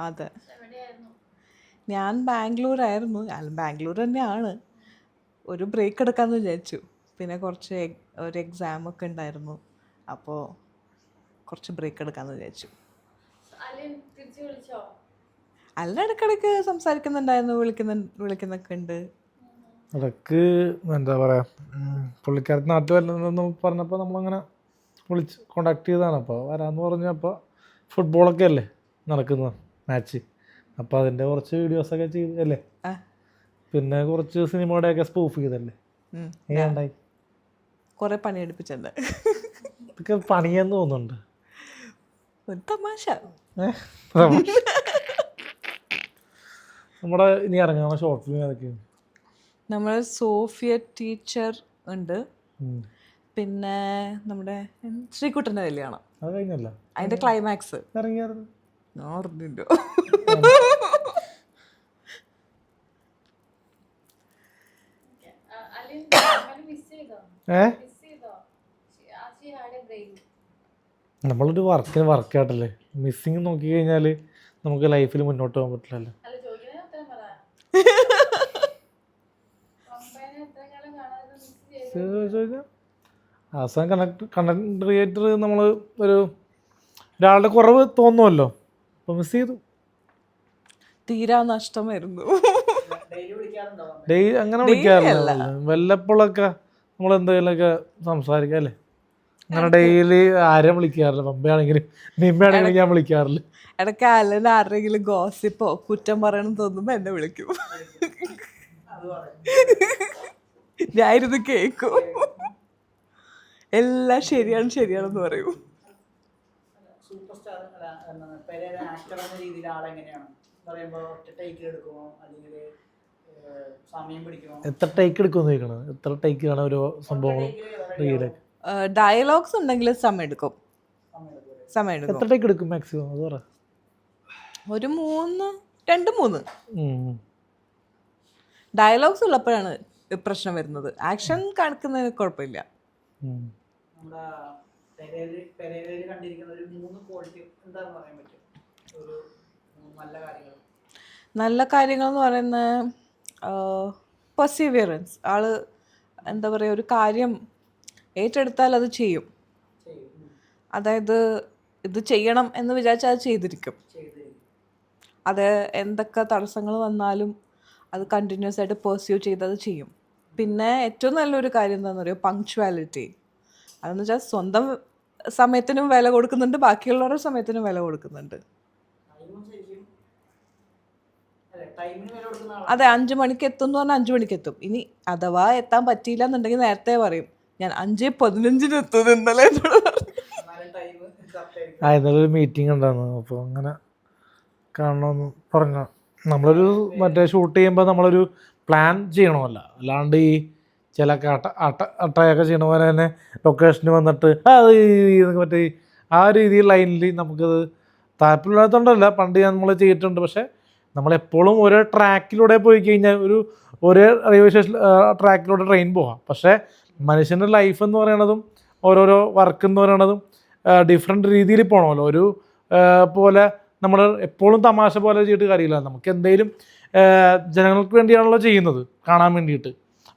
അതെ, ഞാൻ ബാംഗ്ലൂരായിരുന്നു. ഞാൻ ബാംഗ്ലൂർ തന്നെയാണ്. ഒരു ബ്രേക്ക് എടുക്കാമെന്ന് വിചാരിച്ചു. പിന്നെ കുറച്ച് ഒരു എക്സാമൊക്കെ ഉണ്ടായിരുന്നു. അപ്പോൾ കുറച്ച് ബ്രേക്ക് എടുക്കാമെന്ന് വിചാരിച്ചു. അല്ല, ഇടയ്ക്കിടയ്ക്ക് സംസാരിക്കുന്നുണ്ടായിരുന്നു, വിളിക്കുന്നൊക്കെ ഉണ്ട്. ഇടയ്ക്ക് എന്താ പറയുക, പുള്ളിക്കാരത്ത് നാട്ടിൽ വരുന്നതെന്ന് പറഞ്ഞപ്പോൾ നമ്മളങ്ങനെ വിളിച്ച് കോണ്ടാക്ട് ചെയ്തതാണ്. അപ്പോൾ വരാമെന്ന് പറഞ്ഞപ്പോൾ ഫുട്ബോളൊക്കെ അല്ലേ നടക്കുന്നത്, മാച്ച്. അപ്പോൾ അതിൻ്റെ കുറച്ച് വീഡിയോസൊക്കെ ചെയ്ത് അല്ലേ, പിന്നെ കുറച്ച് സിനിമയുടെയൊക്കെ സ്പൂഫ് ചെയ്തല്ലേ. ഏണ്ടായി കുറേ പണിയെടുപ്പിച്ചിട്ടുണ്ട്. ഇതൊക്കെ പണിയെന്ന് തോന്നുന്നുണ്ട്. ഒരു തമാശ. നമ്മുടെ ഇനി ഇറങ്ങുന്ന ഷോർട്ട് ഫിലിം ഏതൊക്കെയാണ്? നമ്മൾ സോഫിയ ടീച്ചർ ഉണ്ട്, പിന്നെ നമ്മുടെ ശ്രീകുട്ടൻ്റെ കല്യാണം. അത് കഴിഞ്ഞല്ല, അതിന്റെ ക്ലൈമാക്സ് ഇറങ്ങിയായിരുന്നു. നമ്മളൊരു വർക്കായിട്ടല്ലേ മിസ്സിങ് നോക്കി കഴിഞ്ഞാൽ നമുക്ക് ലൈഫിൽ മുന്നോട്ട് പോകാൻ പറ്റില്ലല്ലോ. അവസാനം കണ്ടന്റ് ക്രിയേറ്റർ നമ്മൾ ഒരാളുടെ കുറവ് തോന്നുമല്ലോ, അപ്പോൾ മിസ് ചെയ്തു. തീരാ നഷ്ടമായിരുന്നു. ഡെയിലി അങ്ങനെ വിളിക്കാറില്ല, വല്ലപ്പോഴൊക്കെ നമ്മൾ എന്തെങ്കിലുമൊക്കെ സംസാരിക്കാം അല്ലേ. അങ്ങനെ ഡെയിലി ആരെയും വിളിക്കാറില്ല. പമ്പയാണെങ്കിലും നിമ്മയാണെങ്കിലും ഞാൻ വിളിക്കാറില്ല. ഇടയ്ക്ക് അല്ലെന്ന് ആരുടെങ്കിലും ഗോസിപ്പോ കുറ്റം പറയണം തോന്നുമ്പോ എന്നെ വിളിക്കും. ഞാൻ ഇരുന്ന് കേൾക്കും, എല്ലാം ശരിയാണെന്ന് പറയും. എത്ര ടേക്ക് എടുക്കുമെന്ന് ചോദിക്കണം. എത്ര ടേക്ക് ആണ് ഒരു സംഭവം? ഡയലോഗ്സ് ഉണ്ടെങ്കിൽ സമയം എടുക്കും. എത്ര ടേക്ക് എടുക്കും മാക്സിമം? അത് പറ. ഒരു 2-3 ഡയലോഗ്സ് ഉള്ളപ്പോഴാണ് പ്രശ്നം വരുന്നത്. ആക്ഷൻ കാണിക്കുന്നതിന് കുഴപ്പമില്ല. നല്ല കാര്യങ്ങൾ എന്ന് പറയുന്നത് പെർസിവിയറൻസ്. ആള് എന്താ പറയുക, ഒരു കാര്യം ഏറ്റെടുത്താൽ അത് ചെയ്യും. അതായത് ഇത് ചെയ്യണം എന്ന് വിചാരിച്ചാൽ അത് ചെയ്തിരിക്കും. അത് എന്തൊക്കെ തടസ്സങ്ങൾ വന്നാലും അത് കണ്ടിന്യൂസ് ആയിട്ട് പെർസ്യൂ ചെയ്ത് അത് ചെയ്യും. പിന്നെ ഏറ്റവും നല്ലൊരു കാര്യം എന്താണെന്ന് പറയുക, പങ്ക്ച്വാലിറ്റി. അതെന്ന് വെച്ചാൽ സ്വന്തം സമയത്തിനും വില കൊടുക്കുന്നുണ്ട്, ബാക്കിയുള്ളവരുടെ സമയത്തിനും വില കൊടുക്കുന്നുണ്ട്. അതെ, 5 മണിക്ക് എത്തും എന്ന് പറഞ്ഞാൽ 5 മണിക്ക് എത്തും. ഇനി അഥവാ എത്താൻ പറ്റിയില്ല എന്നുണ്ടെങ്കിൽ നേരത്തെ പറയും, ഞാൻ 5:15 എത്തും ഇന്നലെ. ഇന്നലെ ഒരു മീറ്റിംഗ് ഉണ്ടായിരുന്നു, അപ്പോൾ അങ്ങനെ കാണണമെന്ന് പറഞ്ഞു. നമ്മളൊരു ഷൂട്ട് ചെയ്യുമ്പോൾ നമ്മളൊരു പ്ലാൻ ചെയ്യണമല്ലോ, അല്ലാണ്ട് ഈ ചില അട്ടയൊക്കെ ചെയ്യണ പോലെ തന്നെ ലൊക്കേഷന് വന്നിട്ട് മറ്റേ ആ രീതിയിൽ ലൈനിൽ നമുക്കത് താല്പര്യമില്ലാത്തതുകൊണ്ടല്ല, പണ്ട് നമ്മൾ ചെയ്തിട്ടുണ്ട്. പക്ഷേ നമ്മളെപ്പോഴും ഒരേ ട്രാക്കിലൂടെ പോയി കഴിഞ്ഞാൽ ഒരേ റെയിൽവേ സ്റ്റേഷൻ ട്രാക്കിലൂടെ ട്രെയിൻ പോകാം. പക്ഷേ മനുഷ്യൻ്റെ ലൈഫ് എന്ന് പറയണതും ഓരോരോ വർക്ക് എന്ന് പറയണതും ഡിഫറെൻറ്റ് രീതിയിൽ പോകണമല്ലോ. ഒരു പോലെ നമ്മൾ എപ്പോഴും തമാശ പോലെ ചെയ്തിട്ട് കാര്യമില്ല. നമുക്ക് എന്തെങ്കിലും ജനങ്ങൾക്ക് വേണ്ടിയാണല്ലോ ചെയ്യുന്നത്, കാണാൻ വേണ്ടിയിട്ട്.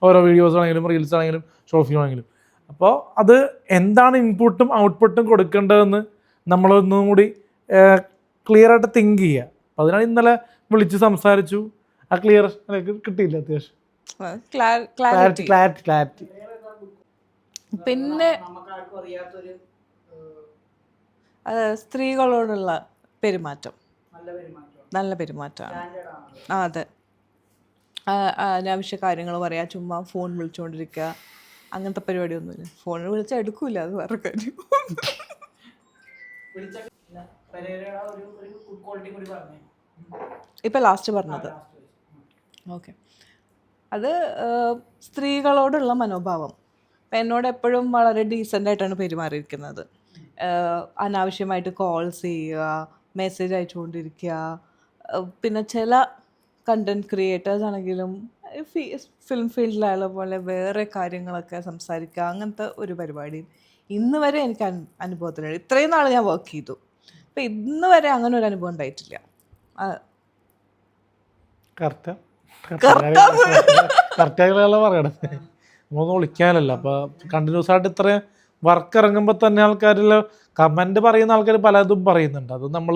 ഓരോ വീഡിയോസ് ആണെങ്കിലും റീൽസ് ആണെങ്കിലും ഷോർട്ട് ഫിലിം ആണെങ്കിലും. അപ്പോൾ അത് എന്താണ് ഇൻപുട്ടും ഔട്ട്പുട്ടും കൊടുക്കേണ്ടതെന്ന് നമ്മളൊന്നും കൂടി ക്ലിയറായിട്ട് തിങ്ക് ചെയ്യുക. അപ്പോൾ അതിനാണ് ഇന്നലെ വിളിച്ച് സംസാരിച്ചു. ആ ക്ലിയർ കിട്ടിയില്ല, അത്യാവശ്യം ക്ലാരിറ്റി. പിന്നെ സ്ത്രീകളോടുള്ള പെരുമാറ്റം നല്ല പെരുമാറ്റമാണ്. അതെ, അനാവശ്യ കാര്യങ്ങൾ പറയാ, ചുമ്മാ ഫോൺ വിളിച്ചുകൊണ്ടിരിക്കുക, അങ്ങനത്തെ പരിപാടിയൊന്നുമില്ല. ഫോണിൽ വിളിച്ചാൽ എടുക്കൂല, അത് വേറെ കാര്യം. ഇപ്പം ലാസ്റ്റ് പറഞ്ഞത് ഓക്കെ, അത് സ്ത്രീകളോടുള്ള മനോഭാവം. അപ്പം എന്നോട് എപ്പോഴും വളരെ ഡീസൻ്റായിട്ടാണ് പെരുമാറിയിരിക്കുന്നത്. അനാവശ്യമായിട്ട് കോൾസ് ചെയ്യുക, മെസ്സേജ് അയച്ചുകൊണ്ടിരിക്കുക. പിന്നെ ചില കണ്ടൻറ് ക്രിയേറ്റേഴ്സ് ആണെങ്കിലും ഫിലിം ഫീൽഡിലായുള്ള പോലെ വേറെ കാര്യങ്ങളൊക്കെ സംസാരിക്കുക, അങ്ങനത്തെ ഒരു പരിപാടി ഇന്ന് വരെ എനിക്ക് അനുഭവത്തിലുണ്ട്. ഇത്രയും നാൾ ഞാൻ വർക്ക് ചെയ്തു, അപ്പം ഇന്ന് വരെ അങ്ങനെ ഒരു അനുഭവം ഉണ്ടായിട്ടില്ല. കറക്റ്റായിട്ടുള്ള പറയണത്. നമ്മളൊന്നും വിളിക്കാനല്ല. അപ്പോൾ കണ്ടിന്യൂസ് ആയിട്ട് ഇത്രയും വർക്ക് ഇറങ്ങുമ്പോൾ തന്നെ ആൾക്കാരിൽ കമൻറ്റ് പറയുന്ന ആൾക്കാർ പലതും പറയുന്നുണ്ട്. അത് നമ്മൾ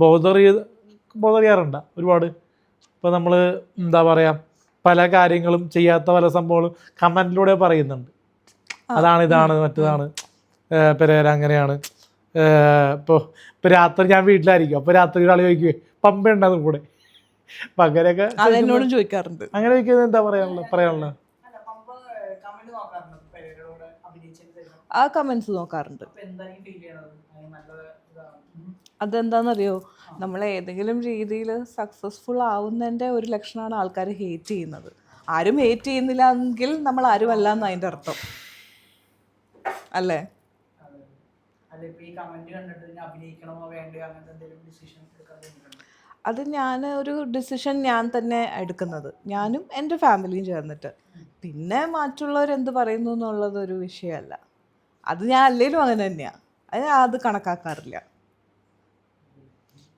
ബോധർ ചെയ്യാറുണ്ട് ഒരുപാട്. ഇപ്പോൾ നമ്മൾ എന്താ പറയുക, പല കാര്യങ്ങളും ചെയ്യാത്ത പല സംഭവങ്ങളും കമൻറ്റിലൂടെ പറയുന്നുണ്ട്. അതാണ് ഇതാണ് മറ്റേതാണ് പെരേര അങ്ങനെയാണ്. ഇപ്പോൾ രാത്രി ഞാൻ വീട്ടിലായിരിക്കും, അപ്പോൾ രാത്രി ഒരാൾ ചോദിക്കുവേ പമ്പ ഉണ്ടാകും കൂടെ. അപ്പം അങ്ങനെയൊക്കെ അതെന്നോടും ചോദിക്കാറുണ്ട്. അങ്ങനെ ചോദിക്കുന്നത് എന്താ പറയാനുള്ളത്? ആ കമൻസ് നോക്കാറുണ്ട്. അതെന്താണെന്നറിയോ, നമ്മൾ ഏതെങ്കിലും രീതിയിൽ സക്സസ്ഫുൾ ആവുന്നതിൻ്റെ ഒരു ലക്ഷണമാണ് ആൾക്കാർ ഹേറ്റ് ചെയ്യുന്നത്. ആരും ഹേറ്റ് ചെയ്യുന്നില്ല എങ്കിൽ നമ്മൾ ആരും അല്ല എന്ന് അതിൻ്റെ അർത്ഥം അല്ലേ? അത് ഒരു ഡിസിഷൻ ഞാൻ തന്നെ എടുക്കുന്നത്, ഞാനും എൻ്റെ ഫാമിലിയും ചേർന്നിട്ട്. പിന്നെ മറ്റുള്ളവരെന്ത് പറയുന്നു എന്നുള്ളത് ഒരു വിഷയമല്ല. അത് ഞാൻ അല്ലെങ്കിലും അങ്ങനെ തന്നെയാണ്, അത് കണക്കാക്കാറില്ല.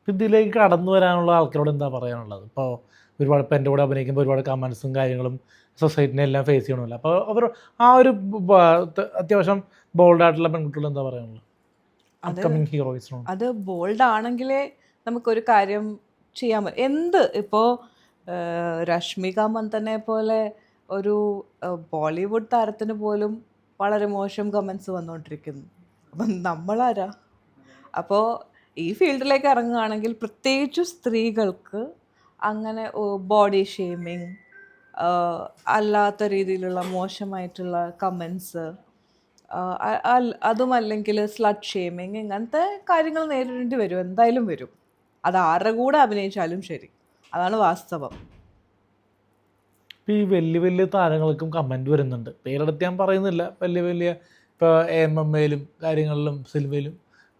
ഇതിലേക്ക് കടന്നു വരാനുള്ള ആൾക്കാരോട് എന്താ പറയാനുള്ളത്? ഇപ്പോൾ ഒരുപാട് ഇപ്പം എൻ്റെ കൂടെ അഭിനയിക്കുമ്പോൾ ഒരുപാട് കമൻസും കാര്യങ്ങളും സൊസൈറ്റിനെ എല്ലാം ഫേസ് ചെയ്യണമല്ലോ. അപ്പോൾ അവർ ആ ഒരു അത്യാവശ്യം ബോൾഡായിട്ടുള്ള പെൺകുട്ടികൾ എന്താ പറയാനുള്ളത്? അപ്കമിങ് ഹീറോയിസിനോട്. അത് ബോൾഡ് ആണെങ്കിലേ നമുക്കൊരു കാര്യം ചെയ്യാൻ പറ്റും. ഇപ്പോൾ രശ്മിക മന്ദനെ പോലെ ഒരു ബോളിവുഡ് താരത്തിന് പോലും വളരെ മോശം കമൻസ് വന്നുകൊണ്ടിരിക്കുന്നു. അപ്പം നമ്മളാരാ? അപ്പോൾ ഈ ഫീൽഡിലേക്ക് ഇറങ്ങുകയാണെങ്കിൽ പ്രത്യേകിച്ച് സ്ത്രീകൾക്ക് അങ്ങനെ ബോഡി ഷെയ്മിങ്, അല്ലാത്ത രീതിയിലുള്ള മോശമായിട്ടുള്ള കമൻസ്, അതുമല്ലെങ്കിൽ സ്ലട്ട് ഷെയ്മിങ്, ഇങ്ങനത്തെ കാര്യങ്ങൾ നേരിടേണ്ടി വരും, എന്തായാലും വരും. അത് ആരുടെ കൂടെ അഭിനയിച്ചാലും ശരി, അതാണ് വാസ്തവം. ഇപ്പോൾ ഈ വലിയ താരങ്ങൾക്കും കമൻറ്റ് വരുന്നുണ്ട്. പേരെടുത്ത് ഞാൻ പറയുന്നില്ല. വലിയ ഇപ്പോൾ AMMയിലും കാര്യങ്ങളിലും സിനിമയിലും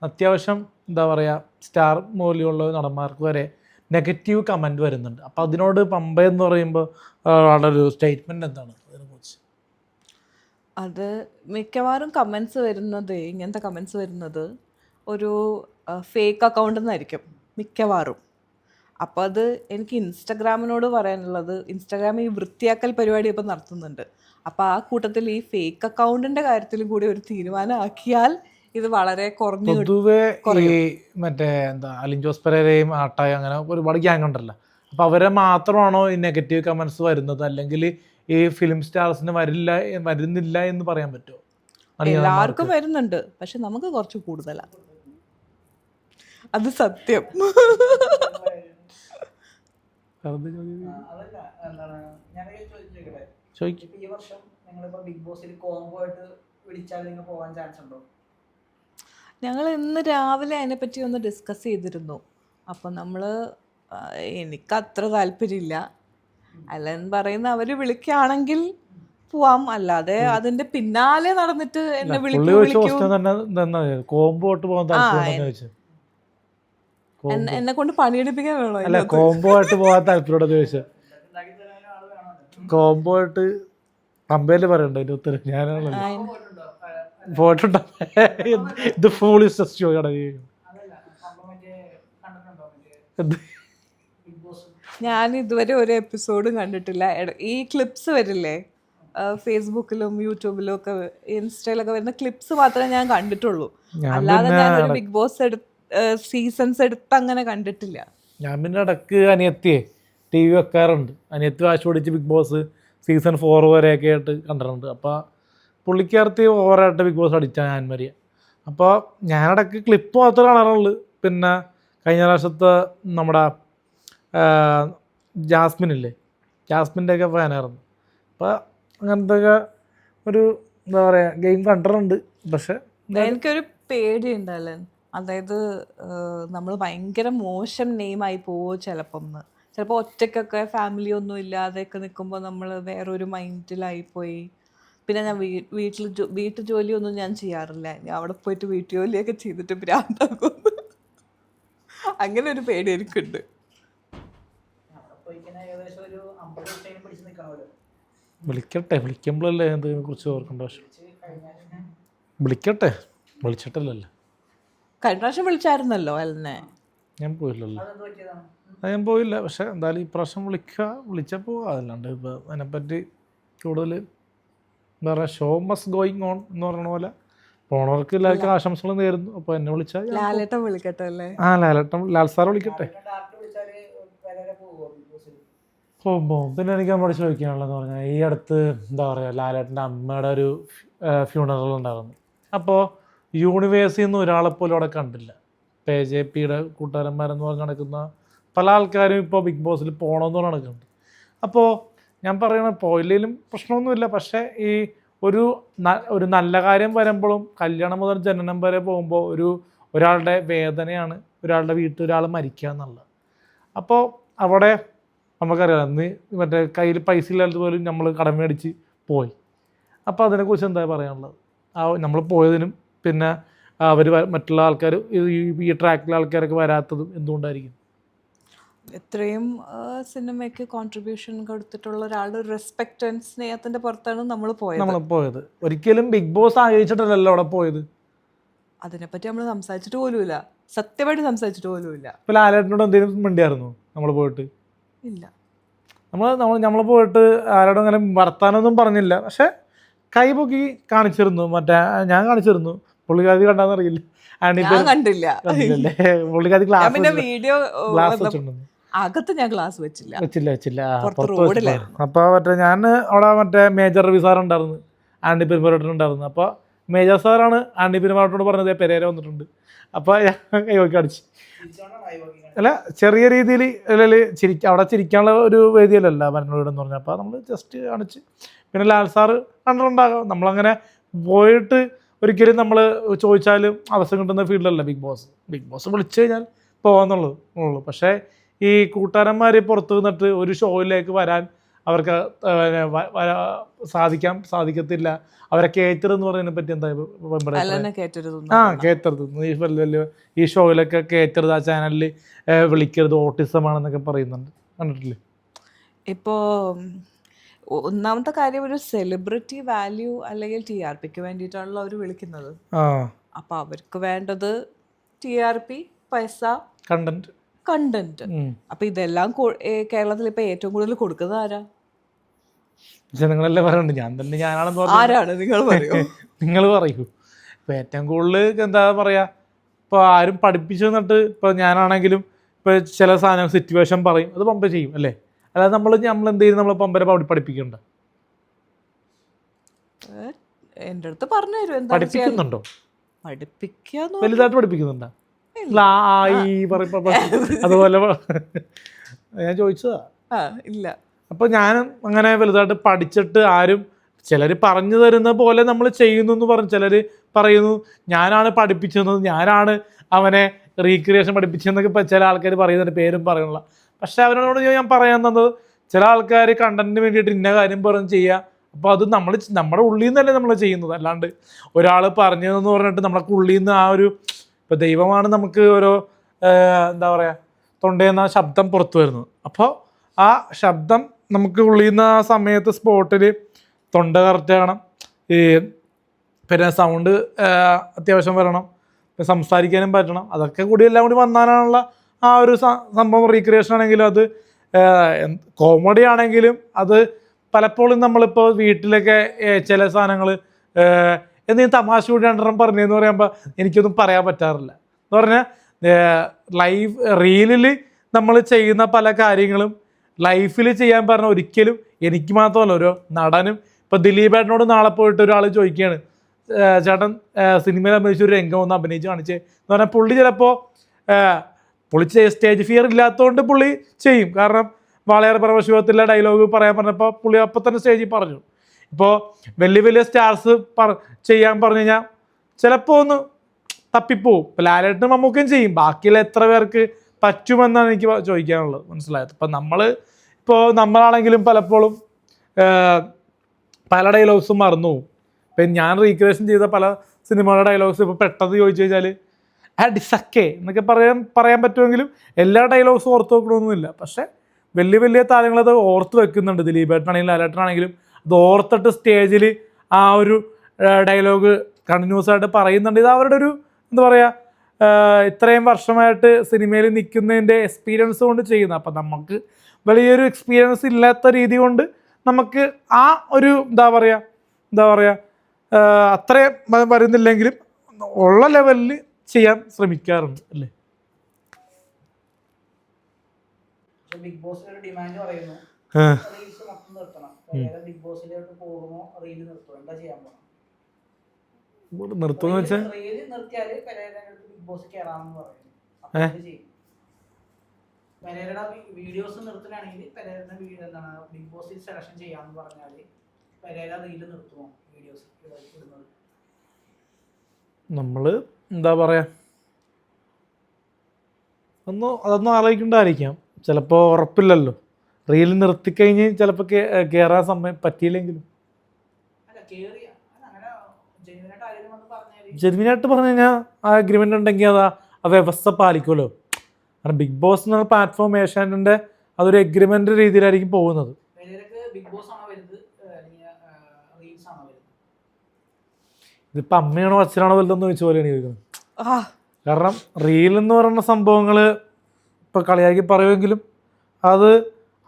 അത്യാവശ്യം എന്താ പറയുക സ്റ്റാർ മൂല്യമുള്ള നടന്മാർക്ക് വരെ നെഗറ്റീവ് കമൻറ്റ് വരുന്നുണ്ട്. അപ്പോൾ അതിനോട് പമ്പ എന്ന് പറയുമ്പോൾ വളരെ ഒരു സ്റ്റേറ്റ്മെൻറ്റ് എന്താണ് അതിനെക്കുറിച്ച്? അത് മിക്കവാറും ഇങ്ങനത്തെ കമൻസ് വരുന്നത് ഒരു ഫേക്ക് അക്കൗണ്ടിൽ നിന്നായിരിക്കും മിക്കവാറും. അപ്പോൾ അത് എനിക്ക് ഇൻസ്റ്റഗ്രാമിനോട് പറയാനുള്ളത്, ഇൻസ്റ്റഗ്രാം ഈ വൃത്തിയാക്കൽ പരിപാടി ഇപ്പോൾ നടത്തുന്നുണ്ട്. അപ്പോൾ ആ കൂട്ടത്തിൽ ഈ ഫേക്ക് അക്കൗണ്ടിൻ്റെ കാര്യത്തിലും കൂടി ഒരു തീരുമാനം ആക്കിയാൽ ഇത് വളരെ പൊതുവേ ഈ മറ്റേ എന്താ അലിൻ ജോസ് പെരേരയും ആട്ടായും അങ്ങനെ ഒരുപാട് ഗ്യാങ് ഉണ്ടല്ലോ. അപ്പോൾ അവരെ മാത്രമാണോ ഈ നെഗറ്റീവ് കമൻസ് വരുന്നത്, അല്ലെങ്കിൽ ഈ ഫിലിം സ്റ്റാർസിന് വരുന്നില്ല എന്ന് പറയാൻ പറ്റുമോ? എല്ലാവർക്കും വരുന്നുണ്ട്, പക്ഷെ നമുക്ക് കുറച്ച് കൂടുതലാണ്, അത് സത്യം. ഞങ്ങൾ ഇന്ന് രാവിലെ അതിനെപ്പറ്റി ഒന്ന് ഡിസ്കസ് ചെയ്തിരുന്നു. അപ്പം എനിക്ക് അത്ര താല്പര്യമില്ല. അല്ലെന്ന് പറയുന്ന അവർ വിളിക്കുകയാണെങ്കിൽ പോവാം, അല്ലാതെ അതിന്റെ പിന്നാലെ നടന്നിട്ട് എന്നെ എന്നെ കൊണ്ട് പണിയെടുപ്പിക്കാൻ വേണോ? കോംബോ ആയിട്ട് പോകാൻ താല്പര്യം ചോദിച്ചത്. കോംബോ ആയിട്ട് പമ്പയില് പറയണ്ട അതിന്റെ ഉത്തരം ഞാനാണല്ലോ. പോയിട്ടുണ്ടോ? ഇത് ഞാൻ ഇതുവരെ ഒരു എപ്പിസോഡും കണ്ടിട്ടില്ല. ഈ ക്ലിപ്സ് വരില്ലേ ഫേസ്ബുക്കിലും യൂട്യൂബിലും ഒക്കെ ഇൻസ്റ്റയിലൊക്കെ വരുന്ന ക്ലിപ്സ് മാത്രമേ ഞാൻ കണ്ടിട്ടുള്ളൂ. അല്ലാതെ ഞാനൊരു ബിഗ് ബോസ് സീസൺസ് എടുത്ത് അങ്ങനെ കണ്ടിട്ടില്ല. ഞാൻ പിന്നെ ഇടയ്ക്ക് അനിയത്തിയെ TV വെക്കാറുണ്ട്. അനിയത്തി വാശി പിടിച്ച് ബിഗ് ബോസ് സീസൺ 4 വരെയൊക്കെ ആയിട്ട് കണ്ടിട്ടുണ്ട്. അപ്പോൾ പുള്ളിക്കാർത്തി ഓവറായിട്ട് ബിഗ് ബോസ് അടിച്ചാൽ ഞാൻ വരിക. അപ്പോൾ ഞാനിടയ്ക്ക് ക്ലിപ്പ് മാത്രമേ കാണാറുള്ളൂ. പിന്നെ കഴിഞ്ഞ പ്രാവശ്യത്തെ നമ്മുടെ ജാസ്മിനില്ലേ, ജാസ്മിൻ്റെയൊക്കെ ഫാനായിരുന്നു. അപ്പോൾ അങ്ങനത്തെയൊക്കെ ഒരു എന്താ പറയുക ഗെയിം കണ്ടിട്ടുണ്ട്. പക്ഷെ എനിക്കൊരു പേടിയുണ്ടല്ലേ, അതായത് നമ്മൾ ഭയങ്കര മോശം നെയിമായി പോവോ ചിലപ്പോൾ ഒറ്റയ്ക്കൊക്കെ ഫാമിലി ഒന്നും ഇല്ലാതെയൊക്കെ നിൽക്കുമ്പോൾ നമ്മൾ വേറൊരു മൈൻഡിലായിപ്പോയി. പിന്നെ ഞാൻ വീട്ടു ജോലിയൊന്നും ഞാൻ ചെയ്യാറില്ല. ഞാൻ അവിടെ പോയിട്ട് വീട്ടു ജോലിയൊക്കെ ചെയ്തിട്ട് ഭ്രാന്താകുന്നു. അങ്ങനെ ഒരു പേടി എനിക്കുണ്ട്. വിളിക്കുമ്പോഴല്ലേ എന്തിനെ കുറിച്ച് ഓർക്കേണ്ട ആവശ്യം? വിളിച്ചിട്ടല്ലല്ലോ. കഴിഞ്ഞ പ്രാവശ്യം വിളിച്ചായിരുന്നല്ലോ എന്നെ. ഞാൻ പോയില്ലല്ലോ. അത് ഞാൻ പോയില്ല. പക്ഷെ എന്തായാലും ഇപ്രാവശ്യം വിളിച്ചപ്പോൾ അതല്ലാണ്ട് ഇപ്പോൾ അതിനെപ്പറ്റി കൂടുതൽ എന്താ പറയുക, ഷോ മസ്റ്റ് ഗോയിങ് ഓൺ എന്ന് പറഞ്ഞ പോലെ പോണവർക്ക് എല്ലാവർക്കും ആശംസകൾ നേരുന്നു. അപ്പോൾ എന്നെ വിളിച്ചാൽ ലാലേട്ടൻ വിളിക്കട്ടെ അല്ലേ? ലാൽ സാർ വിളിക്കട്ടെ. പിന്നെ എനിക്ക് നമ്മളോട് ചോദിക്കാനുള്ളതെന്ന് പറഞ്ഞാൽ, ഈ അടുത്ത് എന്താ പറയുക, ലാലേട്ടൻ്റെ അമ്മയുടെ ഒരു ഫ്യൂണറൽ ഉണ്ടായിരുന്നു. അപ്പോൾ യൂണിവേഴ്സിൽ നിന്ന് ഒരാളെപ്പോലും അവിടെ കണ്ടില്ല. ഇപ്പോൾ AJPയുടെ കൂട്ടുകാരന്മാരെന്ന് പറഞ്ഞ് നടക്കുന്ന പല ആൾക്കാരും ഇപ്പോൾ ബിഗ് ബോസിൽ പോകണമെന്ന് പറഞ്ഞ് നടക്കുന്നുണ്ട്. അപ്പോൾ ഞാൻ പറയണ പോയില്ലെങ്കിലും പ്രശ്നമൊന്നുമില്ല. പക്ഷേ ഈ ഒരു നല്ല കാര്യം വരുമ്പോഴും കല്യാണം മുതൽ ജനനം വരെ പോകുമ്പോൾ ഒരാളുടെ വേദനയാണ് ഒരാളുടെ വീട്ടിൽ ഒരാൾ മരിക്കുക എന്നുള്ളത്. അപ്പോൾ അവിടെ നമുക്കറിയാം, അന്ന് മറ്റേ കയ്യിൽ പൈസ ഇല്ലാത്തത് പോലും നമ്മൾ കടം മേടിച്ച് പോയി. അപ്പോൾ അതിനെക്കുറിച്ച് എന്താ പറയാനുള്ളത്? നമ്മൾ പോയതിനും പിന്നെ അവർ മറ്റുള്ള ആൾക്കാർ ഈ ട്രാക്കിലെ ആൾക്കാരൊക്കെ വരാത്തതും എന്തുകൊണ്ടായിരിക്കും? ഇത്രയും സിനിമയ്ക്ക് കോൺട്രിബ്യൂഷൻ കൊടുത്തിട്ടുള്ള ഒരാളുടെ റെസ്പെക്റ്റ് ആൻഡ് സ്നേഹത്തിന്റെ പുറത്താണ് നമ്മൾ പോയത്. ഒരിക്കലും ബിഗ് ബോസ് ആഗ്രഹിച്ചിട്ടല്ലല്ലോ അവിടെ പോയത്. അതിനെപ്പറ്റി നമ്മൾ സംസാരിച്ചിട്ട് പോലുമില്ല, സത്യമായിട്ട് സംസാരിച്ചിട്ട് പോലുമില്ല. ഇപ്പോൾ ലാലേട്ടനോട് എന്തെങ്കിലും മിണ്ടിയായിരുന്നു നമ്മൾ പോയിട്ട്? ഇല്ല. നമ്മൾ പോയിട്ട് ആരോടും അങ്ങനെ വർത്താനൊന്നും പറഞ്ഞില്ല. പക്ഷെ കൈ പൊക്കി കാണിച്ചിരുന്നു. ഞാൻ കാണിച്ചിരുന്നു. പുള്ളിക്കാരി കണ്ടാന്നറിയില്ല. കണ്ടില്ല. പുള്ളിക്കാരി വീഡിയോ അകത്ത് ഞാൻ ക്ലാസ് വെച്ചില്ല. അപ്പൊ ഞാൻ അവിടെ മേജർ രവി സാർ ഉണ്ടായിരുന്നു, ആൻഡി പെരുമാറോട്ടൻ ഉണ്ടായിരുന്നു. അപ്പൊ മേജർ സാറാണ് ആൻഡി പെരുമാറോട്ടോട് പറഞ്ഞത് പെരേര വന്നിട്ടുണ്ട്. അപ്പൊ കൈ പൊക്കി അടിച്ചു. അല്ല, ചെറിയ രീതിയിൽ അവിടെ ചിരിക്കാനുള്ള ഒരു വേദിയല്ലല്ല ഭരണകൂടം പറഞ്ഞാൽ. അപ്പോൾ നമ്മൾ ജസ്റ്റ് കാണിച്ച്. പിന്നെ ലാൽ സാറ് കണ്ടിട്ടുണ്ടാകാം. നമ്മളങ്ങനെ പോയിട്ട് ഒരിക്കലും നമ്മൾ ചോദിച്ചാലും അവസരം കിട്ടുന്ന ഫീൽഡല്ല ബിഗ് ബോസ് വിളിച്ചു കഴിഞ്ഞാൽ പോകാന്നുള്ളൂ. പക്ഷേ ഈ കൂട്ടുകാരന്മാർ പുറത്തു നിന്നിട്ട് ഒരു ഷോയിലേക്ക് വരാൻ അവർക്ക് സാധിക്കത്തില്ല. അവരെ കയറ്ററെന്ന് പറയുന്നതിനെ പറ്റി എന്താ? കയറ്റരുത്, ഈ ഷോയിലൊക്കെ കയറ്റരുത്, ആ ചാനലിൽ വിളിക്കരുത്, ഓട്ടിസമാണെന്നൊക്കെ പറയുന്നുണ്ട്, കണ്ടിട്ടില്ലേ? ഇപ്പോൾ ഒന്നാമത്തെ കാര്യം, ഒരു സെലിബ്രിറ്റി വാല്യൂ അല്ലെങ്കിൽ TRPക്ക് വേണ്ടിയിട്ടാണല്ലോ അവർ വിളിക്കുന്നത്. അപ്പോൾ അവർക്ക് വേണ്ടത് TRP, പൈസ, കണ്ടന്റ്. അപ്പോൾ ഇതെല്ലാം കേരളത്തിൽ ഇപ്പോൾ ഏറ്റവും കൂടുതൽ കൊടുക്കുന്നത് ആരാ? ജനങ്ങളല്ലേ പറയുന്നുണ്ട്. ഞാനാണെന്ന് പറഞ്ഞു. ആരാണ് നിങ്ങൾ പറയൂ. ഇപ്പോൾ ഏറ്റവും കൂടുതൽ എന്താ പറയുക, ഇപ്പോൾ ആരും പഠിപ്പിച്ചു തന്നിട്ട്, ഇപ്പോൾ ഞാനാണെങ്കിലും ഇപ്പോൾ ചില സാധനം സിറ്റുവേഷൻ പറയും, അത് പമ്പ ചെയ്യും അല്ലേ? അല്ലാതെ നമ്മൾ എന്ത് ചെയ്യും, നമ്മൾ പമ്പരെ പഠിപ്പിക്കണ്ട. എൻ്റെ അടുത്ത് പറഞ്ഞു തരും. പഠിപ്പിക്കുന്നുണ്ടോ? പഠിപ്പിക്കാന്ന് വലുതായിട്ട് പഠിപ്പിക്കുന്നുണ്ടോ? അതുപോലെ ഞാൻ ചോദിച്ചതാ. ഇല്ല. അപ്പോൾ ഞാനും അങ്ങനെ വലുതായിട്ട് പഠിച്ചിട്ട് ആരും, ചിലർ പറഞ്ഞു തരുന്ന പോലെ നമ്മൾ ചെയ്യുന്നു എന്ന് പറഞ്ഞു, ചിലർ പറയുന്നു ഞാനാണ് പഠിപ്പിച്ചതെന്ന്, ഞാനാണ് അവനെ റീക്രിയേഷൻ പഠിപ്പിച്ചതെന്നൊക്കെ ചില ആൾക്കാർ പറയുന്നുണ്ട്, പേരും പറയണില്ല. പക്ഷെ അവരോട് ഞാൻ പറയാൻ തന്നത്, ചില ആൾക്കാർ കണ്ടന്റിന് വേണ്ടിയിട്ട് ഇന്ന കാര്യം പറഞ്ഞ് ചെയ്യുക. അപ്പോൾ അത് നമ്മുടെ ഉള്ളിൽ നിന്നല്ലേ നമ്മൾ ചെയ്യുന്നത്, അല്ലാണ്ട് ഒരാൾ പറഞ്ഞതെന്ന് പറഞ്ഞിട്ട് നമ്മുടെ ഉള്ളിൽ നിന്ന് ഇപ്പോൾ ദൈവമാണ് നമുക്ക് ഓരോ എന്താ പറയുക, തൊണ്ടയിൽ നിന്ന് ആ ശബ്ദം പുറത്തു വരുന്നത്. അപ്പോൾ ആ ശബ്ദം നമുക്ക് ഉള്ളിൽ നിന്ന് ആ സമയത്ത് സ്പോട്ടിൽ തൊണ്ട കറക്റ്റ് ആകണം, പിന്നെ സൗണ്ട് അത്യാവശ്യം വരണം, സംസാരിക്കാനും പറ്റണം. അതൊക്കെ കൂടി എല്ലാം കൂടി വന്നാലുള്ള ആ ഒരു സംഭവം. റീക്രിയേഷൻ ആണെങ്കിലും അത് കോമഡി ആണെങ്കിലും അത് പലപ്പോഴും നമ്മളിപ്പോൾ വീട്ടിലൊക്കെ ചില സാധനങ്ങൾ എന്തെങ്കിലും തമാശ കൂടി രണ്ടെണ്ണം പറഞ്ഞതെന്ന് പറയുമ്പോൾ എനിക്കൊന്നും പറയാൻ പറ്റാറില്ല. എന്ന് പറഞ്ഞാൽ റീലിൽ നമ്മൾ ചെയ്യുന്ന പല കാര്യങ്ങളും ലൈഫിൽ ചെയ്യാൻ പറഞ്ഞാൽ ഒരിക്കലും എനിക്ക് മാത്രമല്ല, ഓരോ നടനും. ഇപ്പോൾ ദിലീപേട്ടനോട് നാളെ പോയിട്ട് ഒരാൾ ചോദിക്കുകയാണ്, ചേട്ടൻ സിനിമയിൽ അഭിനയിച്ച ഒരു രംഗം ഒന്ന് അഭിനയിച്ച് കാണിച്ചേ എന്ന് പറഞ്ഞാൽ പുള്ളി ചിലപ്പോൾ സ്റ്റേജ് ഫിയർ ഇല്ലാത്തതുകൊണ്ട് പുള്ളി ചെയ്യും. കാരണം വാളയാർ പരമശിവത്തിലെ ഡയലോഗ് പറയാൻ പറഞ്ഞപ്പോൾ പുള്ളി അപ്പം തന്നെ സ്റ്റേജിൽ പറഞ്ഞു. ഇപ്പോൾ വലിയ സ്റ്റാർസ് ചെയ്യാൻ പറഞ്ഞു കഴിഞ്ഞാൽ ചിലപ്പോൾ ഒന്ന് തപ്പിപ്പോവും. ഇപ്പോൾ ലാലേട്ടനും മമ്മൂക്കയും ചെയ്യും, ബാക്കിയുള്ള എത്ര പേർക്ക് പറ്റുമെന്നാണ് എനിക്ക് ചോദിക്കാനുള്ളത്. മനസ്സിലായത്? ഇപ്പം നമ്മളാണെങ്കിലും പലപ്പോഴും പല ഡയലോഗ്സും മറന്നു പോകും. ഇപ്പം ഞാൻ റീക്രിയേഷൻ ചെയ്ത പല സിനിമകളുടെ ഡയലോഗ്സ് ഇപ്പോൾ പെട്ടെന്ന് ചോദിച്ചു കഴിഞ്ഞാൽ ഡിസക്കെ എന്നൊക്കെ പറയാൻ പറ്റുമെങ്കിലും എല്ലാ ഡയലോഗ്സും ഓർത്ത് വെക്കണമെന്നില്ല. പക്ഷേ വലിയ താരങ്ങളത് ഓർത്ത് വെക്കുന്നുണ്ട്. ദിലീപേട്ടനാണെങ്കിലും ലാലേട്ടനാണെങ്കിലും അത് ഓർത്തിട്ട് സ്റ്റേജിൽ ആ ഒരു ഡയലോഗ് കണ്ടിന്യൂസ് ആയിട്ട് പറയുന്നുണ്ട്. ഇത് അവരുടെ ഒരു എന്താ പറയുക, ഇത്രയും വർഷമായിട്ട് സിനിമയിൽ നിൽക്കുന്നതിൻ്റെ എക്സ്പീരിയൻസ് കൊണ്ട് ചെയ്യുന്നത്. അപ്പം നമുക്ക് വലിയൊരു എക്സ്പീരിയൻസ് ഇല്ലാത്ത രീതി കൊണ്ട് നമുക്ക് ആ ഒരു എന്താ പറയുക അത്രയും വരുന്നില്ലെങ്കിലും ഉള്ള ലെവലിൽ ചെയ്യാൻ ശ്രമിക്കാറുണ്ട് അല്ലേ. ബിഗ് ബോസിന്റെ ഡിമാൻഡ് പറയുന്നു റീൽസ് മൊത്തം നിർത്തണം. ബിഗ് ബോസിലോട്ട് പോകുമോ റീൽ നിർത്തുമോ എന്താ ചെയ്യാൻ പോകുന്നത്? നിർത്തുമെന്ന് വെച്ചാൽ റീൽ നിർത്തിയാല് ബിഗ് ബോസ് കയറാമെന്ന് പറയുന്നു. പെരേരയുടെ വീഡിയോസ് നിർത്തുകയാണെങ്കിൽ പെരേരയുടെ എന്താണ് ബിഗ് ബോസിൽ സെലക്ഷൻ ചെയ്യാമെന്ന് പറഞ്ഞാല് പെരേര റീല് നിർത്തുമോ വീഡിയോസ് ഇടുന്നത്? നമ്മൾ എന്താ പറയുക അതൊന്നും ആലോചിക്കേണ്ടതായിരിക്കാം. ചിലപ്പോൾ ഉറപ്പില്ലല്ലോ, റീൽ നിർത്തിക്കഴിഞ്ഞ് ചിലപ്പോൾ കയറാൻ സമയം പറ്റിയില്ലെങ്കിലും. ജെന്വിനായിട്ട് പറഞ്ഞു കഴിഞ്ഞാൽ ആ അഗ്രിമെൻ്റ് ഉണ്ടെങ്കിൽ അത് ആ വ്യവസ്ഥ പാലിക്കുമല്ലോ. കാരണം ബിഗ് ബോസ് എന്നുള്ള പ്ലാറ്റ്ഫോം ഏഷ്യാനെറ്റിൻ്റെ അതൊരു എഗ്രിമെൻ്റ് രീതിയിലായിരിക്കും പോകുന്നത്. ഇതിപ്പോൾ അമ്മയാണോ അച്ഛനാണോ വലുതെന്ന് ചോദിച്ച പോലെയാണ് ചോദിക്കുന്നത്. കാരണം റീൽ എന്ന് പറയുന്ന സംഭവങ്ങൾ ഇപ്പോൾ കളിയാക്കി പറയുമെങ്കിലും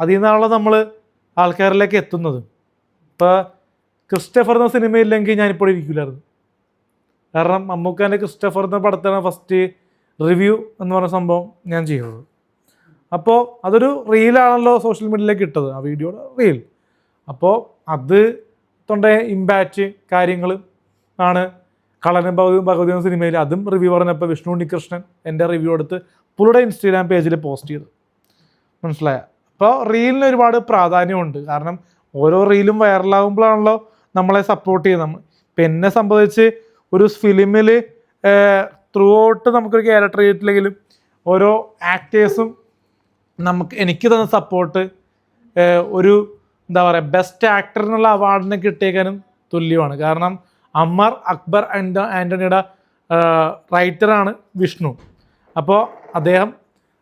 അതിൽ നിന്നാണല്ലോ നമ്മൾ ആൾക്കാരിലേക്ക് എത്തുന്നത്. ഇപ്പോൾ ക്രിസ്റ്റഫർ എന്ന സിനിമയില്ലെങ്കിൽ ഞാനിപ്പോൾ ഇരിക്കില്ലായിരുന്നു. കാരണം മമ്മൂക്കാൻ്റെ ക്രിസ്റ്റഫർ എന്ന പടത്തിലാണ് ഫസ്റ്റ് റിവ്യൂ എന്ന് പറയുന്ന സംഭവം ഞാൻ ചെയ്യുന്നത്. അപ്പോൾ അതൊരു റീലാണല്ലോ സോഷ്യൽ മീഡിയയിലേക്ക് ഇട്ടത്, ആ വീഡിയോയുടെ റീൽ. അപ്പോൾ അത് തൊണ്ട ഇമ്പാക്റ്റ് കാര്യങ്ങൾ ആണ് കളനും ഭഗവതി എന്ന സിനിമയിൽ അതും റിവ്യൂ പറഞ്ഞപ്പോൾ വിഷ്ണു ഉണ്ണികൃഷ്ണൻ എൻ്റെ റിവ്യൂ എടുത്ത് പുള്ളിയുടെ ഇൻസ്റ്റാഗ്രാം പേജിൽ പോസ്റ്റ് ചെയ്തു. മനസ്സിലായ? അപ്പോൾ റീലിന് ഒരുപാട് പ്രാധാന്യമുണ്ട്. കാരണം ഓരോ റീലും വൈറലാകുമ്പോഴാണല്ലോ നമ്മളെ സപ്പോർട്ട് ചെയ്യുന്നത്. ഇപ്പം എന്നെ സംബന്ധിച്ച് ഒരു ഫിലിമിൽ ത്രൂ ഔട്ട് നമുക്കൊരു ക്യാരക്ടർ ചെയ്തിട്ടില്ലെങ്കിലും ഓരോ ആക്ടേഴ്സും എനിക്ക് തന്ന സപ്പോർട്ട് ഒരു എന്താ പറയുക ബെസ്റ്റ് ആക്ടർ എന്നുള്ള അവാർഡിനെ കിട്ടിയേക്കാനും തുല്യമാണ്. കാരണം അമർ അക്ബർ ആൻ്റണിയുടെ റൈറ്ററാണ് വിഷ്ണു. അപ്പോൾ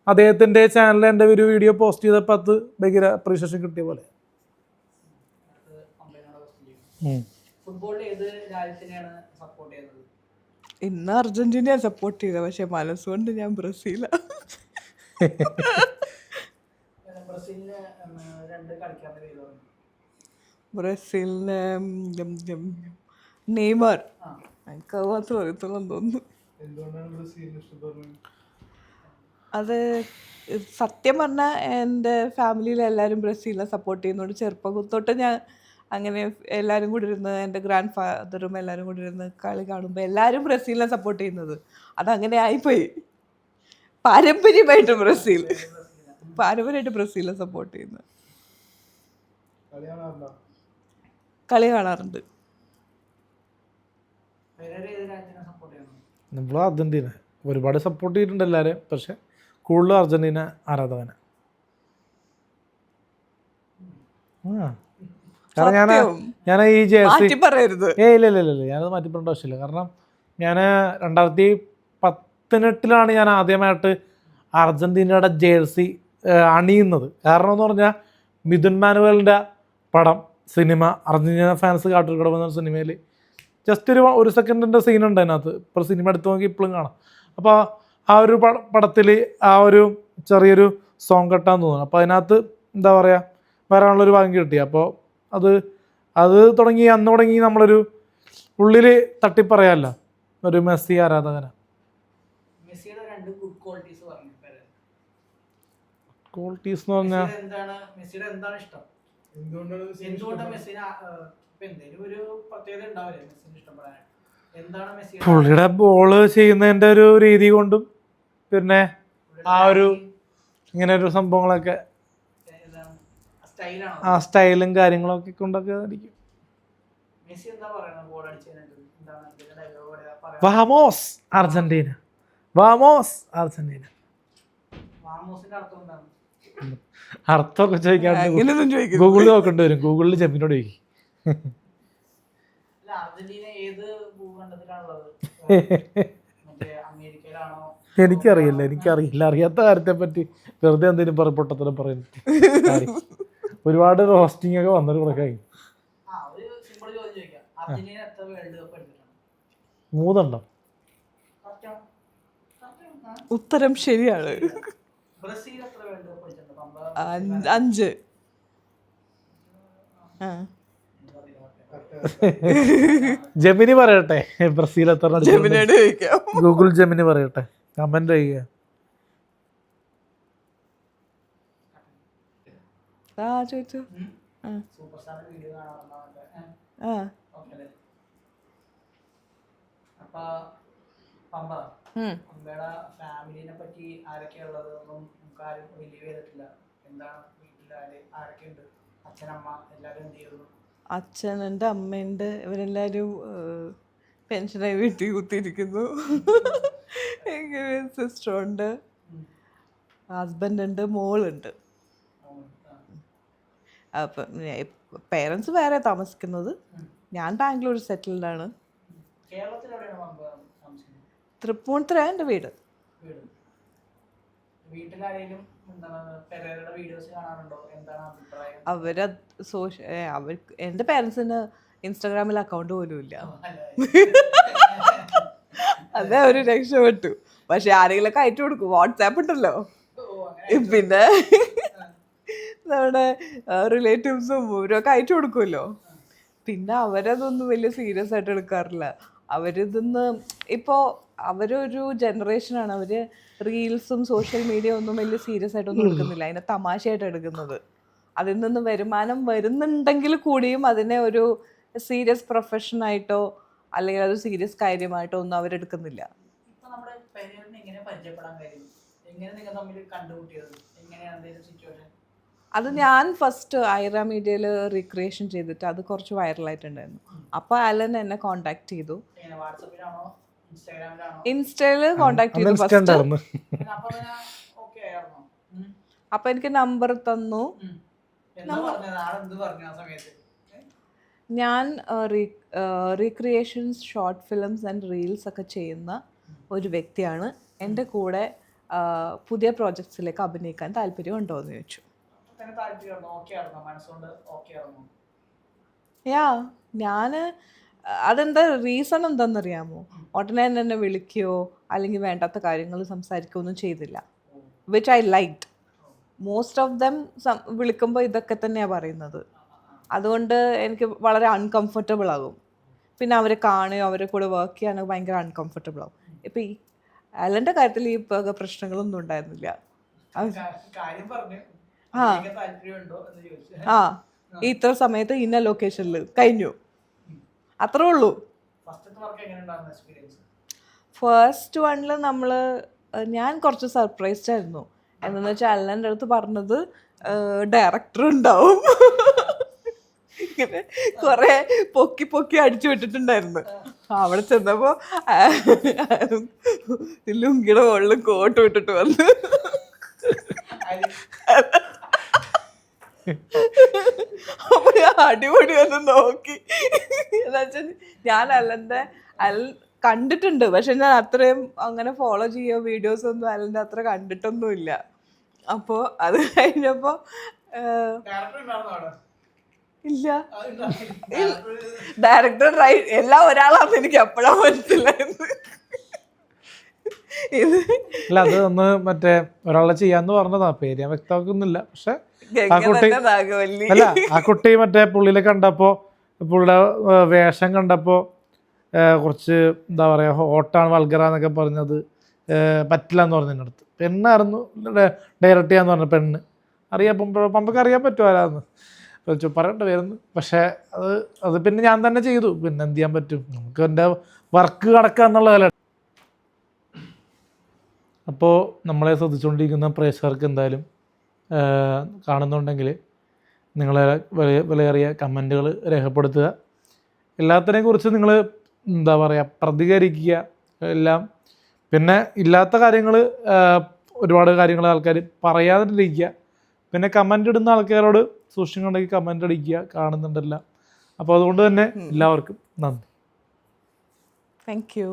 അദ്ദേഹത്തിൻ്റെ ചാനലിൽ എൻ്റെ ഒരു വീഡിയോ പോസ്റ്റ് ചെയ്തപ്പോൾ അത് ഭയങ്കര അപ്രീഷിയേഷൻ കിട്ടിയ പോലെ. ഇന്ന് അർജന്റീനയെ സപ്പോർട്ട് ചെയ്ത, പക്ഷെ മനസ്സുകൊണ്ട് ഞാൻ ബ്രസീലാണ്. ബ്രസീലിന് നെയ്മർ, എനിക്ക് അത് മാത്രം അറിയത്തുള്ളൂ തോന്നുന്നു. അത് സത്യം പറഞ്ഞാൽ എൻ്റെ ഫാമിലിയിൽ എല്ലാവരും ബ്രസീലിനെ സപ്പോർട്ട് ചെയ്യുന്നുണ്ട്. ചെറുപ്പം തൊട്ട് ഞാൻ അങ്ങനെ എല്ലാവരും കൂടി ഇരുന്ന് എൻ്റെ ഗ്രാൻഡ് ഫാദറും എല്ലാവരും കൂടി ഇരുന്ന് കളി കാണുമ്പോൾ എല്ലാവരും ബ്രസീലിനെ സപ്പോർട്ട് ചെയ്യുന്നത്. അതങ്ങനെ ആയിപ്പോയി. പാരമ്പര്യമായിട്ട് ബ്രസീലിനെ സപ്പോർട്ട് ചെയ്യുന്നത്. കളി കാണാറുണ്ട്. നമ്മൾ അർജന്റീന ഒരുപാട് സപ്പോർട്ട് ചെയ്തിട്ടുണ്ട് എല്ലാവരും, പക്ഷെ കൂടുതലും അർജന്റീന ആരാധകന. കാരണം ഞാൻ ഈ ജേഴ്സി ഇല്ല ഞാനത് മാറ്റി പറയേണ്ട ആവശ്യമില്ല. കാരണം ഞാൻ 2018 ഞാൻ ആദ്യമായിട്ട് അർജന്റീനയുടെ ജേഴ്സി അണിയുന്നത്. കാരണം എന്ന് പറഞ്ഞാൽ മിഥുൻ മാനുവലിൻ്റെ പടം സിനിമ അർജന്റീന ഫാൻസ് കാട്ടിൽക്കടമെന്ന സിനിമയിൽ ജസ്റ്റ് ഒരു സെക്കൻഡിൻ്റെ സീനുണ്ട് അതിനകത്ത്. ഇപ്പോൾ സിനിമ എടുത്ത് നോക്കി ഇപ്പോഴും കാണാം. അപ്പോൾ ആ ഒരു പടത്തിൽ ആ ഒരു ചെറിയൊരു സോങ് കെട്ടാൻ തോന്നുന്നു. അപ്പോൾ അതിനകത്ത് എന്താ പറയുക വരാനുള്ളൊരു ഭാഗ്യം കിട്ടി. അപ്പോൾ അത് അന്ന് തുടങ്ങി നമ്മളൊരു ഉള്ളിൽ തട്ടിപ്പറയാമല്ലോ ഒരു മെസ്സി ആരാധകന. ക്വാളിറ്റീസ് എന്ന് പറഞ്ഞാൽ പുള്ളിയുടെ ബോള് ചെയ്യുന്നതിൻ്റെ ഒരു രീതി കൊണ്ടും പിന്നെ ആ ഒരു ഇങ്ങനെ ഒരു സംഭവങ്ങളൊക്കെ ആ സ്റ്റൈലും കാര്യങ്ങളൊക്കെ കൊണ്ടൊക്കെ ആയിരിക്കും. വാമോസ് അർജന്റീന, വാമോസ് അർജന്റീന. അർത്ഥമൊക്കെ ചോദിക്കാൻ ഗൂഗിളിൽ നോക്കേണ്ടി വരും. ഗൂഗിളിൽ ചെമ്പിനോട് ചോദിക്കും. എനിക്കറിയില്ല അറിയാത്ത കാര്യത്തെ പറ്റി വെറുതെ എന്തെങ്കിലും പൊട്ടത്തരം പറയുന്നത്. ഒരുപാട് റോസ്റ്റിംഗ് ഒക്കെ വന്നൊരു കുറക്കായി. 3 ഉത്തരം ശരിയാണ്. ബ്രസീൽ എത്ര വേൾഡ് കപ്പ് അടിച്ചിട്ടുണ്ട്? പമ്പ 5. ആ. ജെമിനി പറയട്ടെ ബ്രസീൽ എത്ര ജെമിനിയോട് ചോദിക്കാം. ഗൂഗിൾ ജെമിനി പറയട്ടെ, കമന്റ് ചെയ്യുക. ചോദിച്ചു. സൂപ്പർ സ്റ്റാറിന്റെ വീഡിയോ കാണാറുണ്ടോ? ആ. അപ്പൊ പമ്പ പമ്പയുടെ ഫാമിലിനെ പറ്റി ആരൊക്കെയാ ഉള്ളത് ഒന്നും നമുക്ക് ആരും ബിലീവ് ചെയ്തിട്ടില്ല. എന്താണ് വീട്ടിൽ ആരൊക്കെ ഉണ്ട്? അച്ഛനമ്മ എല്ലാവരും എന്ത് ചെയ്യുന്നു? അച്ഛനുണ്ട്, അമ്മയുണ്ട്, ഇവരെല്ലാവരും പെൻഷനായി വീട്ടിൽ കുത്തിയിരിക്കുന്നു. സിസ്റ്ററുണ്ട്, ഹസ്ബൻഡ് ഉണ്ട്, മോളുണ്ട്. അപ്പം പേരൻസ് വേറെ താമസിക്കുന്നത്. ഞാൻ ബാംഗ്ലൂർ സെറ്റിൽഡ് ആണ്. കേരളത്തിൽ എവിടെയാണ് പമ്പ താമസിക്കുന്നത്? തൃപ്പൂണിത്തുറ എൻ്റെ വീട്. വീട്ടിലാരെങ്കിലും പെരേരയുടെ വീഡിയോസ് കാണാറുണ്ടോ? എന്താണ് അഭിപ്രായം? അവർക്ക് എൻ്റെ പേരൻസിന് ഇൻസ്റ്റാഗ്രാമിൽ അക്കൗണ്ട് പോലും ഇല്ല. അതെ, അവർ രക്ഷപ്പെട്ടു. പക്ഷെ ആരെങ്കിലൊക്കെ അയച്ചു കൊടുക്കും. വാട്സാപ്പ് ഉണ്ടല്ലോ, പിന്നെ നമ്മുടെ റിലേറ്റീവ്സും ഇവരൊക്കെ അയച്ചു കൊടുക്കുമല്ലോ. പിന്നെ അവരതൊന്നും വലിയ സീരിയസ് ആയിട്ട് എടുക്കാറില്ല. അവരിതൊന്ന് ഇപ്പോൾ അവരൊരു ജനറേഷനാണ്. അവർ റീൽസും സോഷ്യൽ മീഡിയ ഒന്നും വലിയ സീരിയസ് ആയിട്ടൊന്നും എടുക്കുന്നില്ല. അതിനെ തമാശയായിട്ട് എടുക്കുന്നത്. അതിൽ നിന്ന് വരുമാനം വരുന്നുണ്ടെങ്കിൽ കൂടിയും അതിനെ ഒരു സീരിയസ് പ്രൊഫഷനായിട്ടോ അല്ലെങ്കിൽ അത് സീരിയസ് കാര്യമായിട്ടോ ഒന്നും അവരെടുക്കുന്നില്ല. ഇപ്പൊ നമ്മുടെ പെരേരനെ എങ്ങനെ പരിചയപ്പെടാൻ കഴിയും? എങ്ങനെ നിങ്ങൾ തമ്മിൽ കണ്ടുമുട്ടിയത്? എങ്ങനെയാണ് എന്തെങ്കിലും സിറ്റുവേഷൻ? അത് ഞാൻ ഫസ്റ്റ് ഐറ മീഡിയയിൽ റീക്രിയേഷൻ ചെയ്തിട്ട് അത് കുറച്ച് വൈറലായിട്ടുണ്ടായിരുന്നു. അപ്പോൾ അലൻ എന്നെ കോണ്ടാക്ട് ചെയ്തു. വാട്സാപ്പിലാണോ ഇൻസ്റ്റാഗ്രാമിലാണോ? ഇൻസ്റ്റയിൽ കോണ്ടാക്ട് ചെയ്തു ഫസ്റ്റ്. അപ്പോൾ എനിക്ക് നമ്പർ തന്നു. ഞാൻ recreations, short films and reels ഒക്കെ ചെയ്യുന്ന ഒരു വ്യക്തിയാണ്. എൻ്റെ കൂടെ പുതിയ പ്രോജക്ട്സിലേക്ക് അഭിനയിക്കാൻ താല്പര്യമുണ്ടോ എന്ന് ചോദിച്ചു. ഞാൻ അതെന്താ റീസൺ എന്താണെന്നറിയാമോ? ഉടനെ എന്നെ വിളിക്കുകയോ അല്ലെങ്കിൽ വേണ്ടാത്ത കാര്യങ്ങൾ സംസാരിക്കുകയോ ഒന്നും ചെയ്തില്ല. Which I liked. Most of them വിളിക്കുമ്പോൾ ഇതൊക്കെ തന്നെയാണ് പറയുന്നത്. അതുകൊണ്ട് എനിക്ക് വളരെ അൺകംഫർട്ടബിൾ ആകും. പിന്നെ അവരെ കാണുകയോ അവരെ കൂടെ വർക്ക് ചെയ്യാനോ ഭയങ്കര അൺകംഫർട്ടബിൾ ആകും. ഇപ്പം ഈ അലൻ്റെ കാര്യത്തിൽ ഈ പ്രശ്നങ്ങളൊന്നും ഉണ്ടായിരുന്നില്ല. ഇത്ര സമയത്ത് ഇന്ന ലൊക്കേഷനിൽ കഴിഞ്ഞു, അത്രേ ഉള്ളൂ. ഫസ്റ്റ് വണ്ണിൽ ഞാൻ കുറച്ച് സർപ്രൈസ്ഡ് ആയിരുന്നു. എന്താണെന്ന് വെച്ചാൽ അലൻ്റെ അടുത്ത് പറഞ്ഞത് ഡയറക്ടർ ഉണ്ടാവും. ഇങ്ങനെ കുറെ പൊക്കി പൊക്കി അടിച്ചു വിട്ടിട്ടുണ്ടായിരുന്നു. അവിടെ ചെന്നപ്പോ ലുങ്കിയുടെ മുകളിൽ കോട്ട് വിട്ടിട്ട് വന്ന് അപ്പൊ ഞാൻ അടിപൊളി ഒന്ന് നോക്കി. എന്നുവെച്ചാൽ ഞാൻ അലൻ കണ്ടിട്ടുണ്ട്, പക്ഷെ ഞാൻ അത്രയും അങ്ങനെ ഫോളോ ചെയ്യോ വീഡിയോസ് ഒന്നും അലൻ്റെ അത്ര കണ്ടിട്ടൊന്നുമില്ല. അപ്പോൾ അത് കഴിഞ്ഞപ്പോ ഇല്ല, ഡയറക്ടർ എല്ലാം ഒരാളാണെന്ന് എനിക്ക് എപ്പോഴാണ് മനസ്സിലായത്. അല്ല, അത് ഒന്ന് മറ്റേ ഒരാളെ ചെയ്യാന്ന് പറഞ്ഞതാ, പേര് ഞാൻ വ്യക്തമാക്കുന്നില്ല. പക്ഷെ അല്ല, ആ കുട്ടി മറ്റേ പുള്ളിനെ കണ്ടപ്പോ, പുള്ളിയുടെ വേഷം കണ്ടപ്പോ കുറച്ച് എന്താ പറയാ ഹോട്ടാണ് വൾഗറാന്നൊക്കെ പറഞ്ഞത് പറ്റില്ല എന്ന് പറഞ്ഞു. എൻ്റെ അടുത്ത് പെണ്ണായിരുന്നു ഡയറക്റ്റ് ചെയ്യാന്ന് പറഞ്ഞ പെണ്ണ്. പമ്പക്ക് അറിയാൻ പറ്റുമോ ആരാന്ന് പറയേണ്ട പേരുന്നു. പക്ഷെ അത് പിന്നെ ഞാൻ തന്നെ ചെയ്തു. പിന്നെ എന്ത് ചെയ്യാൻ പറ്റും, നമുക്ക് എൻ്റെ വർക്ക് കടക്കുക എന്നുള്ളതല്ല. അപ്പോൾ നമ്മളെ ശ്രദ്ധിച്ചുകൊണ്ടിരിക്കുന്ന പ്രേക്ഷകർക്ക് എന്തായാലും കാണുന്നുണ്ടെങ്കിൽ നിങ്ങളെ വിലയേറിയ കമൻറ്റുകൾ രേഖപ്പെടുത്തുക. എല്ലാത്തിനെയും കുറിച്ച് നിങ്ങൾ എന്താ പറയുക പ്രതികരിക്കുക എല്ലാം. പിന്നെ ഇല്ലാത്ത കാര്യങ്ങൾ ഒരുപാട് കാര്യങ്ങൾ ആൾക്കാർ പറയാതിരിക്കുക. പിന്നെ കമൻ്റ് ഇടുന്ന ആൾക്കാരോട് സൂക്ഷിക്കുന്നുണ്ടെങ്കിൽ കമൻ്റ് അടിക്കുക, കാണുന്നുണ്ടല്ല. അപ്പോൾ അതുകൊണ്ട് തന്നെ എല്ലാവർക്കും നന്ദി. Thank you.